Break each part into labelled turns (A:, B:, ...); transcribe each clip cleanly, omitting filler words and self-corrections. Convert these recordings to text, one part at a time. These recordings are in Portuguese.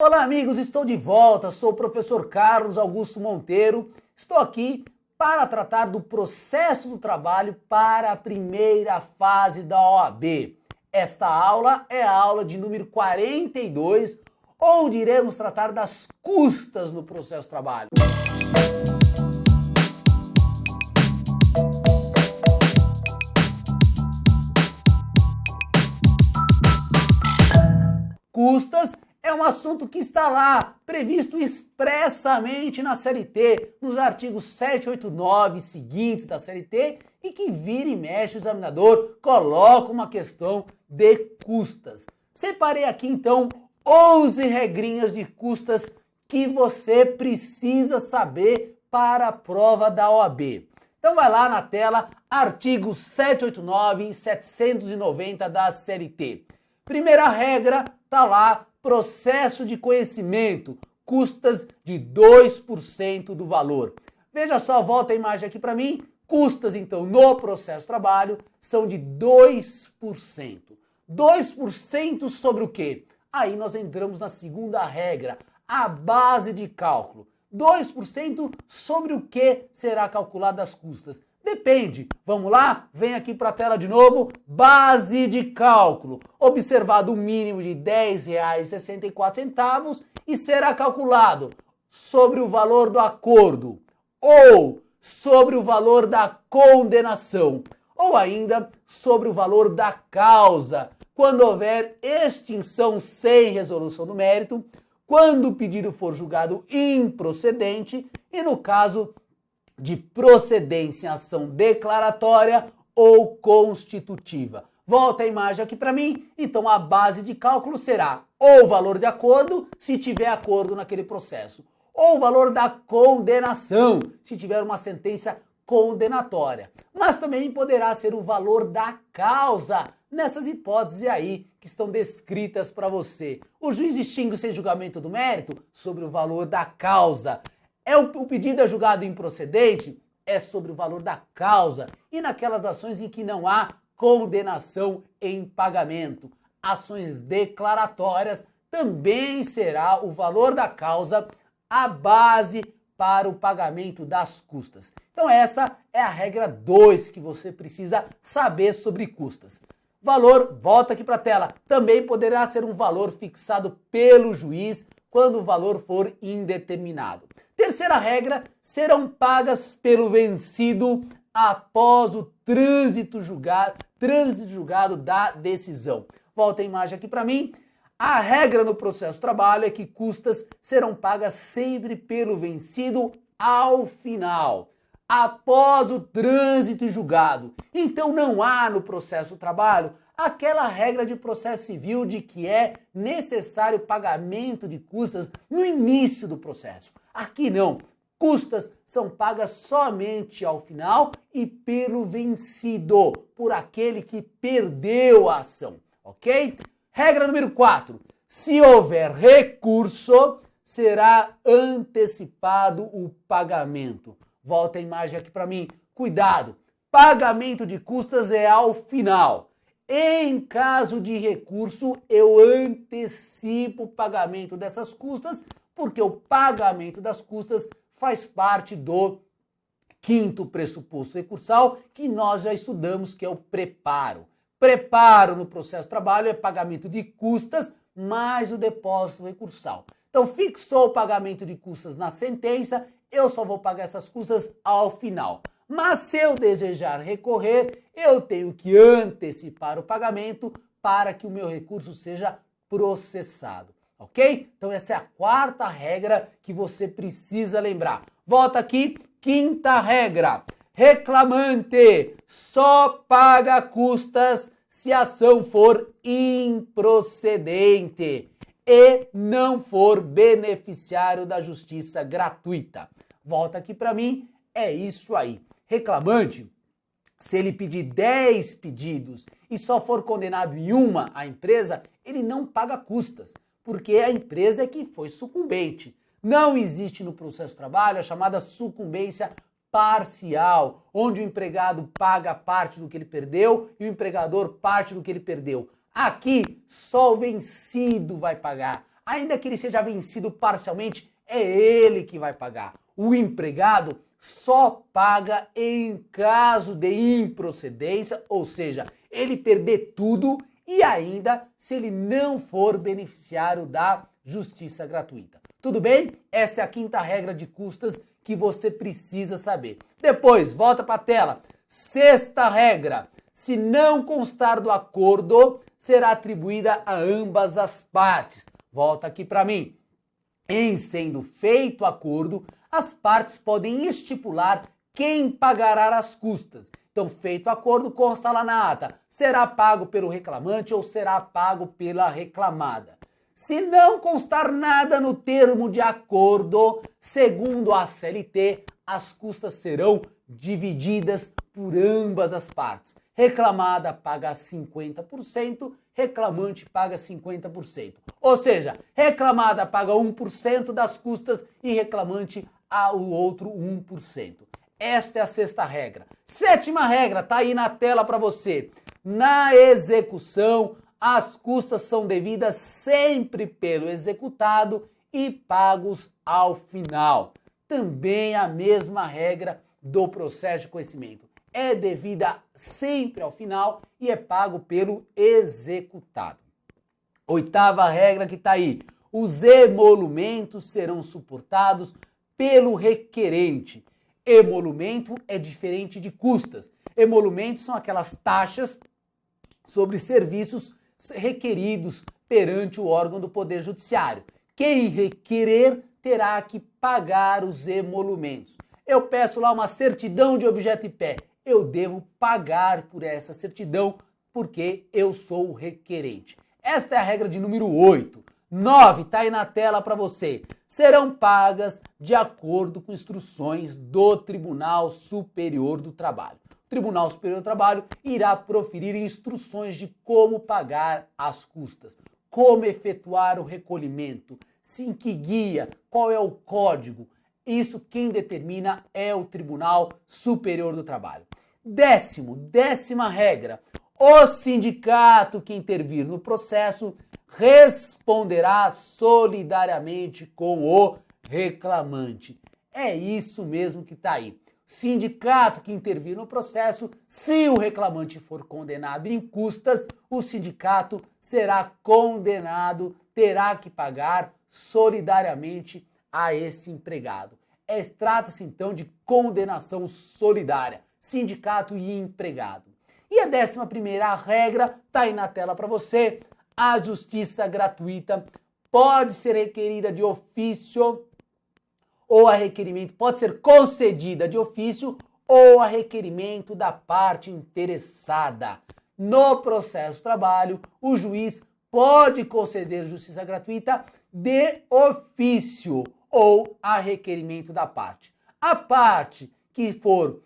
A: Olá amigos, estou de volta, sou o professor Carlos Augusto Monteiro, estou aqui para tratar do processo do trabalho para a primeira fase da OAB. Esta aula é a aula de número 42, onde iremos tratar das custas no processo do trabalho. Custas é um assunto que está lá, previsto expressamente na CLT, nos artigos 789 seguintes da CLT, e que vira e mexe o examinador coloca uma questão de custas. Separei aqui então 11 regrinhas de custas que você precisa saber para a prova da OAB. Então vai lá na tela, artigos 789 e 790 da CLT. Primeira regra, tá lá, processo de conhecimento, custas de 2% do valor. Veja só, volta a imagem aqui para mim, custas então no processo de trabalho são de 2%. 2% sobre o quê? Aí nós entramos na segunda regra, a base de cálculo. 2% sobre o que será calculado as custas? Depende. Vamos lá? Vem aqui para a tela de novo. Base de cálculo. Observado o mínimo de R$ 10,64 e será calculado sobre o valor do acordo ou sobre o valor da condenação ou ainda sobre o valor da causa, quando houver extinção sem resolução do mérito, quando o pedido for julgado improcedente e no caso de procedência em ação declaratória ou constitutiva. Volta a imagem aqui para mim. Então a base de cálculo será ou o valor de acordo, se tiver acordo naquele processo, ou o valor da condenação, se tiver uma sentença condenatória. Mas também poderá ser o valor da causa, nessas hipóteses aí que estão descritas para você. O juiz extingue sem julgamento do mérito sobre o valor da causa. O pedido é julgado improcedente, é sobre o valor da causa e naquelas ações em que não há condenação em pagamento. Ações declaratórias também será o valor da causa a base para o pagamento das custas. Então essa é a regra 2 que você precisa saber sobre custas. Valor, volta aqui para a tela, também poderá ser um valor fixado pelo juiz quando o valor for indeterminado. Terceira regra, serão pagas pelo vencido após o trânsito julgado da decisão. Volta a imagem aqui para mim. A regra no processo de trabalho é que custas serão pagas sempre pelo vencido ao final, após o trânsito julgado. Então não há no processo de trabalho aquela regra de processo civil de que é necessário pagamento de custas no início do processo. Aqui não. Custas são pagas somente ao final e pelo vencido, por aquele que perdeu a ação, ok? Regra número 4. Se houver recurso, será antecipado o pagamento. Volta a imagem aqui para mim. Cuidado, pagamento de custas é ao final. Em caso de recurso, eu antecipo o pagamento dessas custas, porque o pagamento das custas faz parte do quinto pressuposto recursal, que nós já estudamos, que é o preparo. Preparo no processo de trabalho é pagamento de custas mais o depósito recursal. Então, fixou o pagamento de custas na sentença, eu só vou pagar essas custas ao final. Mas se eu desejar recorrer, eu tenho que antecipar o pagamento para que o meu recurso seja processado, ok? Então essa é a quarta regra que você precisa lembrar. Volta aqui, quinta regra. Reclamante só paga custas se a ação for improcedente e não for beneficiário da justiça gratuita. Volta aqui para mim, é isso aí. Reclamante, se ele pedir 10 pedidos e só for condenado em uma a empresa, ele não paga custas, porque a empresa é que foi sucumbente. Não existe no processo de trabalho a chamada sucumbência parcial, onde o empregado paga parte do que ele perdeu e o empregador parte do que ele perdeu. Aqui, só o vencido vai pagar. ainda que ele seja vencido parcialmente, é ele que vai pagar. O empregado só paga em caso de improcedência, ou seja, ele perder tudo e ainda se ele não for beneficiário da justiça gratuita. Tudo bem? Essa é a quinta regra de custas que você precisa saber. Depois, volta para a tela. Sexta regra. Se não constar do acordo, será atribuída a ambas as partes. Volta aqui para mim. Em sendo feito acordo, as partes podem estipular quem pagará as custas. Então, feito acordo, consta lá na ata. Será pago pelo reclamante ou será pago pela reclamada. Se não constar nada no termo de acordo, segundo a CLT, as custas serão divididas por ambas as partes. Reclamada paga 50%, reclamante paga 50%. Ou seja, reclamada paga 1% das custas e reclamante o outro 1%. Esta é a sexta regra. Sétima regra, tá aí na tela para você. Na execução, as custas são devidas sempre pelo executado e pagos ao final. Também a mesma regra do processo de conhecimento. É devida sempre ao final e é pago pelo executado. Oitava regra que está aí. Os emolumentos serão suportados pelo requerente. Emolumento é diferente de custas. Emolumentos são aquelas taxas sobre serviços requeridos perante o órgão do Poder Judiciário. Quem requerer terá que pagar os emolumentos. Eu peço lá uma certidão de objeto e pé. Eu devo pagar por essa certidão porque eu sou o requerente. Esta é a regra de número 8. 9, está aí na tela para você. Serão pagas de acordo com instruções do Tribunal Superior do Trabalho. O Tribunal Superior do Trabalho irá proferir instruções de como pagar as custas, como efetuar o recolhimento, em que guia, qual é o código. Isso quem determina é o Tribunal Superior do Trabalho. Décima regra. O sindicato que intervir no processo responderá solidariamente com o reclamante. É isso mesmo que está aí. Sindicato que intervir no processo, se o reclamante for condenado em custas, o sindicato será condenado, terá que pagar solidariamente a esse empregado. Trata-se então de condenação solidária, sindicato e empregado. E a 11ª regra está aí na tela para você. A justiça gratuita pode ser requerida de ofício ou a requerimento, pode ser concedida de ofício ou a requerimento da parte interessada. No processo de trabalho, o juiz pode conceder justiça gratuita de ofício ou a requerimento da parte. A parte que for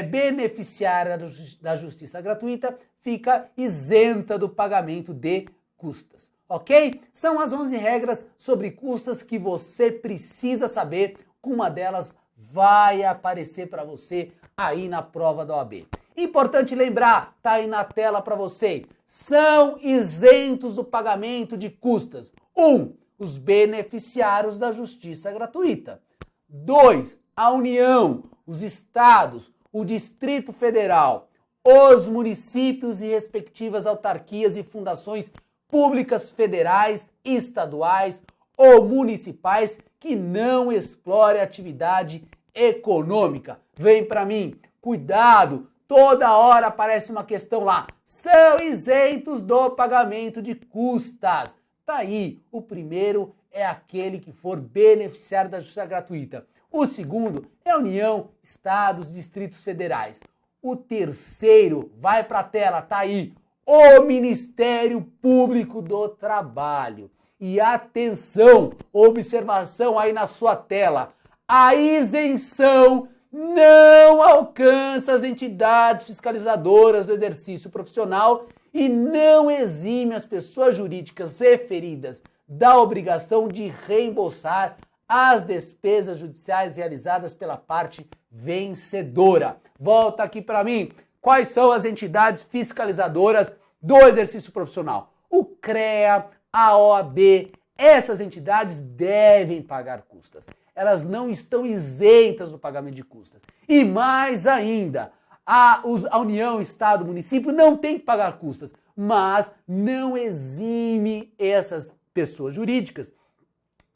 A: beneficiária da justiça gratuita fica isenta do pagamento de custas, ok? São as 11 regras sobre custas que você precisa saber. Uma delas vai aparecer para você aí na prova da OAB. Importante lembrar, tá aí na tela para você, são isentos do pagamento de custas. 1. Os beneficiários da justiça gratuita. 2. A União, os estados, o Distrito Federal, os municípios e respectivas autarquias e fundações públicas federais, estaduais ou municipais que não explore atividade econômica. Vem para mim, cuidado, toda hora aparece uma questão lá. São isentos do pagamento de custas. Tá aí, o primeiro é aquele que for beneficiário da justiça gratuita. O segundo é a União, Estados, Distritos Federais. O terceiro, vai para a tela, tá aí, o Ministério Público do Trabalho. E atenção, observação aí na sua tela, a isenção não alcança as entidades fiscalizadoras do exercício profissional e não exime as pessoas jurídicas referidas da obrigação de reembolsar as despesas judiciais realizadas pela parte vencedora. Volta aqui para mim. Quais são as entidades fiscalizadoras do exercício profissional? O CREA, a OAB, essas entidades devem pagar custas. Elas não estão isentas do pagamento de custas. E mais ainda, a União, Estado, Município não tem que pagar custas, mas não exime essas pessoas jurídicas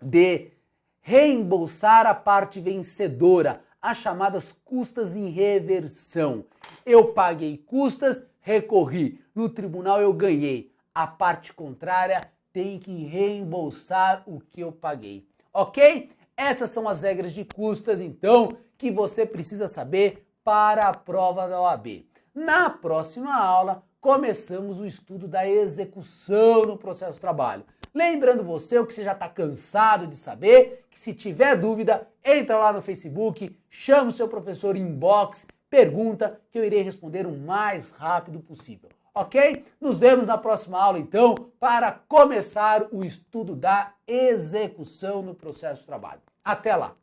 A: de reembolsar a parte vencedora, as chamadas custas em reversão. Eu paguei custas, recorri, no tribunal eu ganhei. A parte contrária tem que reembolsar o que eu paguei, ok? Essas são as regras de custas, então, que você precisa saber para a prova da OAB. Na próxima aula, começamos o estudo da execução no processo de trabalho. Lembrando você, o que você já está cansado de saber, que se tiver dúvida, entra lá no Facebook, chama o seu professor inbox, pergunta que eu irei responder o mais rápido possível. Ok? Nos vemos na próxima aula, então, para começar o estudo da execução no processo de trabalho. Até lá!